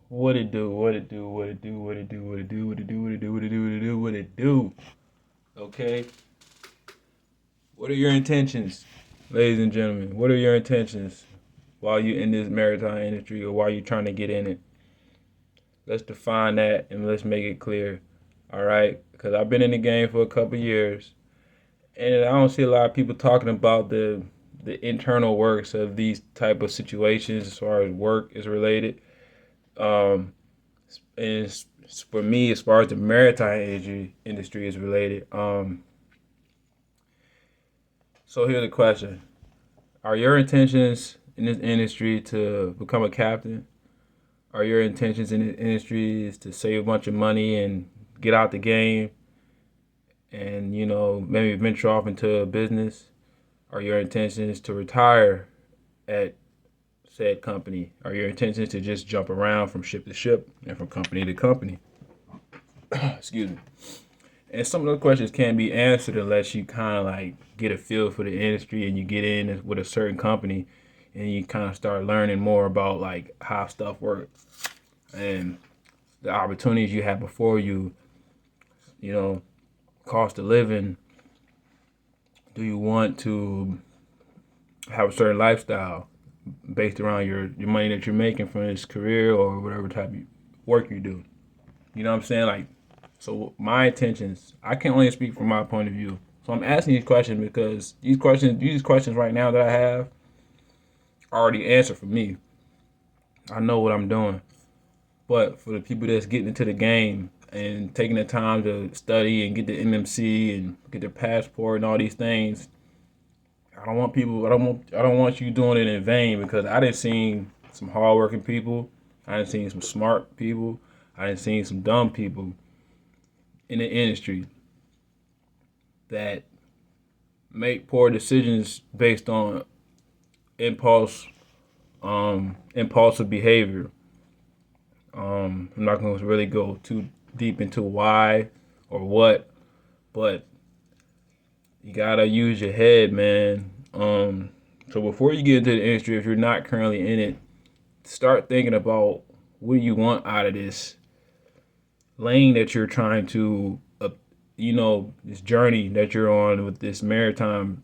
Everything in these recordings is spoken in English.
What it do? What it do? What it do? What it do? What it do? What it do? What it do? What it do? What it do? What it do? Okay. What are your intentions, ladies and gentlemen? What are your intentions while you in this maritime industry or while you trying to get in it? Let's define that and let's make it clear. All right, because I've been in the game for a couple years, and I don't see a lot of people talking about the internal works of these type of situations as far as work is related. Um, and for me, as far as the maritime industry is related. So here's the question: are your intentions in this industry to become a captain? Are your intentions in the industry is to save a bunch of money and get out the game and maybe venture off into a business? Are your intentions to retire at said company? Are your intentions to just jump around from ship to ship and from company to company? Excuse me. And some of those questions can't be answered unless you kind of like get a feel for the industry and you get in with a certain company and you kind of start learning more about like how stuff works and the opportunities you have before you, you know, cost of living. Do you want to have a certain lifestyle based around your money that you're making from this career or whatever type of work you do? You know what I'm saying? Like, so my intentions, I can only speak from my point of view. So I'm asking these questions because these questions right now that I have are already answered for me. I know what I'm doing. But for the people that's getting into the game and taking the time to study and get the MMC and get their passport and all these things, I don't want you doing it in vain because I didn't see some hardworking people, I didn't see some smart people, I didn't see some dumb people in the industry that make poor decisions based on impulsive behavior. I'm not going to really go too deep into why or what, but you gotta use your head, man. So before you get into the industry, if you're not currently in it, start thinking about what do you want out of this lane that you're trying to, this journey that you're on with this maritime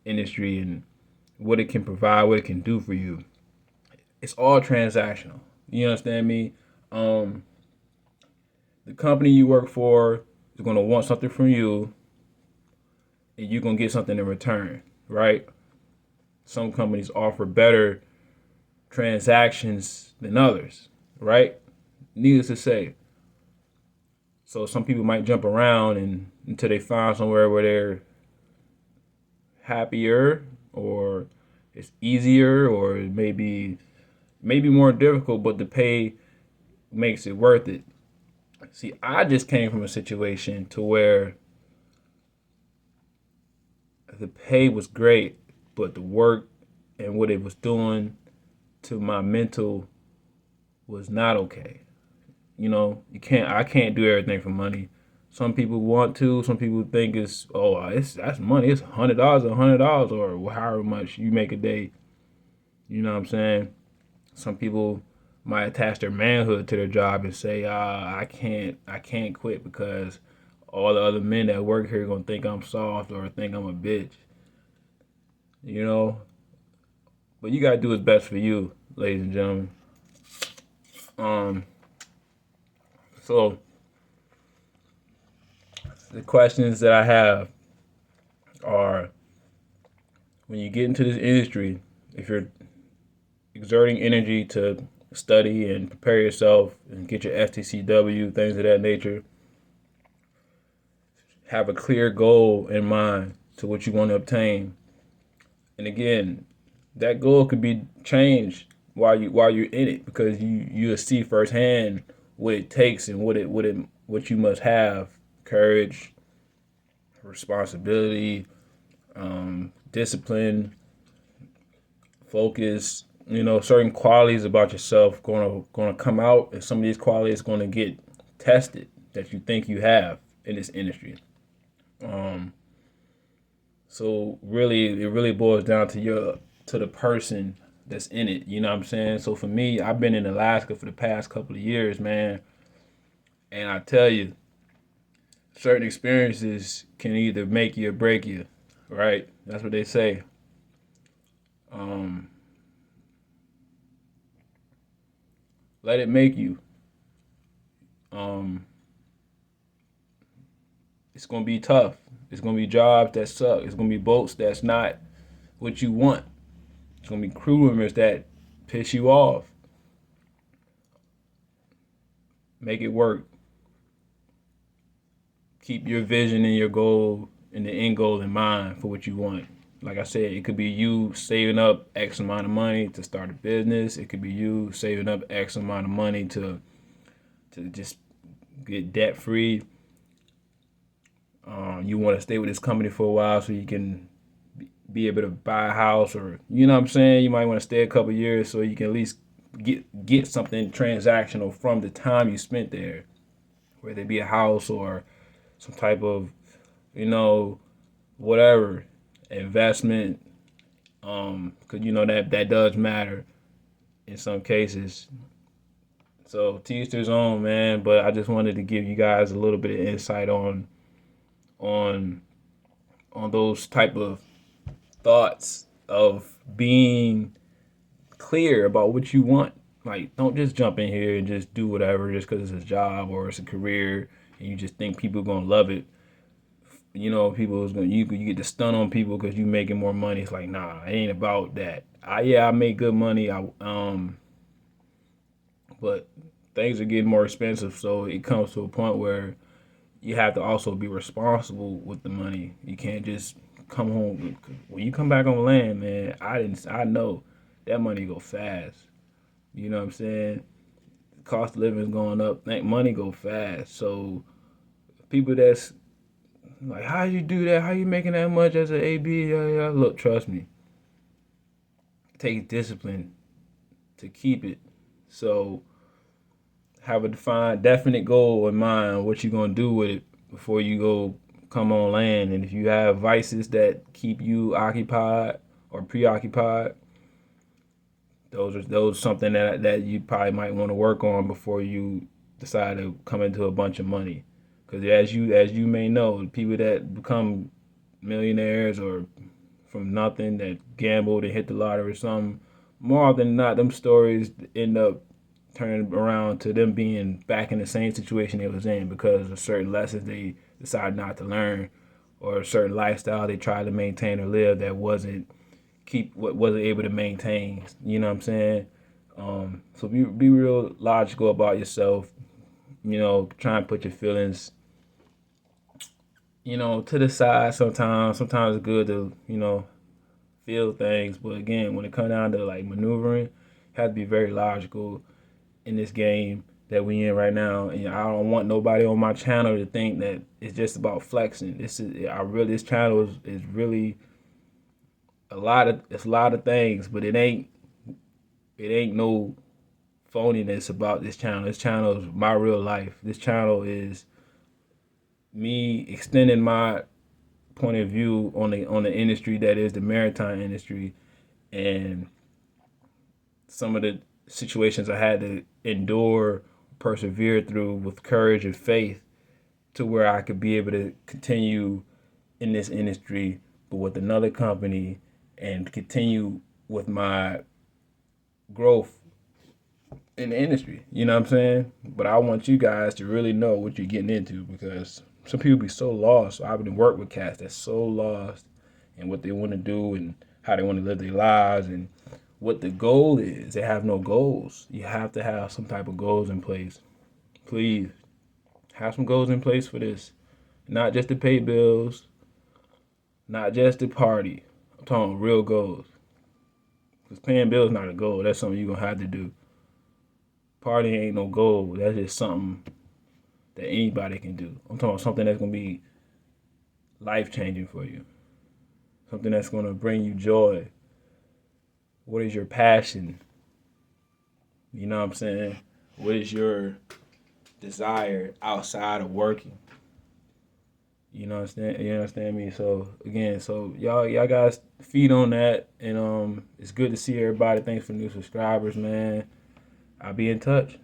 industry and what it can provide, what it can do for you. It's all transactional. You understand me? Um, the company you work for is going to want something from you, and you're going to get something in return, right? Some companies offer better transactions than others, right? Needless to say. So some people might jump around and until they find somewhere where they're happier or it's easier or it maybe more difficult, but the pay makes it worth it. See, I just came from a situation to where the pay was great, but the work and what it was doing to my mental was not okay. I can't do everything for money. Some people want to. Some people think that's money. It's $100, $100, or however much you make a day. You know what I'm saying? Some people might attach their manhood to their job and say, I can't quit because all the other men that work here are gonna think I'm soft or think I'm a bitch. You know, but you gotta do what's best for you, ladies and gentlemen. Um, so the questions that I have are: when you get into this industry, if you're exerting energy to study and prepare yourself and get your FTCW, things of that nature, have a clear goal in mind to what you want to obtain. And again, that goal could be changed while you're in it because you'll see firsthand what it takes and what you must have: courage, responsibility, discipline, focus. Certain qualities about yourself gonna come out, and some of these qualities gonna get tested that you think you have in this industry. Um, so really, it really boils down to the person that's in it. You know what I'm saying? So for me, I've been in Alaska for the past couple of years, man, and I tell you, certain experiences can either make you or break you, right? That's what they say. Um, Let it make you. Um, it's gonna be tough. It's gonna be jobs that suck. It's gonna be boats that's not what you want. It's gonna be crew members that piss you off. Make it work. Keep your vision and your goal and the end goal in mind for what you want. Like I said, it could be you saving up X amount of money to start a business. It could be you saving up X amount of money to just get debt free. You want to stay with this company for a while so you can be able to buy a house, or you know what I'm saying. You might want to stay a couple years so you can at least get something transactional from the time you spent there, whether it be a house or some type of, you know, whatever investment. Because you know that does matter in some cases. So to each their own, man. But I just wanted to give you guys a little bit of insight on on those type of thoughts of being clear about what you want. Like, don't just jump in here and just do whatever just because it's a job or it's a career, and you just think people are gonna love it. You know, people is gonna you get to stun on people because you making more money. It's like, nah, it ain't about that. I make good money. But things are getting more expensive, so it comes to a point where you have to also be responsible with the money. You can't just come home when you come back on land, man. I know that money go fast. You know what I'm saying? Cost of living is going up. That money go fast. So people that's like, how you do that? How you making that much as an AB? Yeah, yeah. Look, trust me. It takes discipline to keep it. So have a defined, definite goal in mind. What you gonna do with it before you go come on land. And if you have vices that keep you occupied or preoccupied, those are something that you probably might want to work on before you decide to come into a bunch of money. Because as you may know, people that become millionaires or from nothing, that gambled and hit the lottery or something, more often than not, them stories end up turning around to them being back in the same situation they was in because of certain lessons they decided not to learn, or a certain lifestyle they tried to maintain or live that wasn't able to maintain. You know what I'm saying? So be real logical about yourself. You know, try and put your feelings, to the side sometimes. Sometimes it's good to, feel things. But again, when it comes down to like maneuvering, you have to be very logical in this game that we in right now. And I don't want nobody on my channel to think that it's just about flexing. This channel is really it's a lot of things, but it ain't no phoniness about this channel. This channel is my real life. This channel is me extending my point of view on the industry that is the maritime industry, and some of the situations I had to endure, persevere through with courage and faith to where I could be able to continue in this industry, but with another company, and continue with my growth in the industry. You know what I'm saying? But I want you guys to really know what you're getting into, because some people be so lost. So I've been working with cats that's so lost in what they want to do and how they want to live their lives and what the goal is. They have no goals. You have to have some type of goals in place. Please have some goals in place for this. Not just to pay bills, not just to party. I'm talking real goals. Because paying bills is not a goal. That's something you're going to have to do. Partying ain't no goal. That's just something that anybody can do. I'm talking about something that's going to be life changing for you. Something that's going to bring you joy. What is your passion? You know what I'm saying? What is your desire outside of working? You understand me? So again, so y'all guys feed on that, and it's good to see everybody. Thanks for new subscribers, man. I'll be in touch.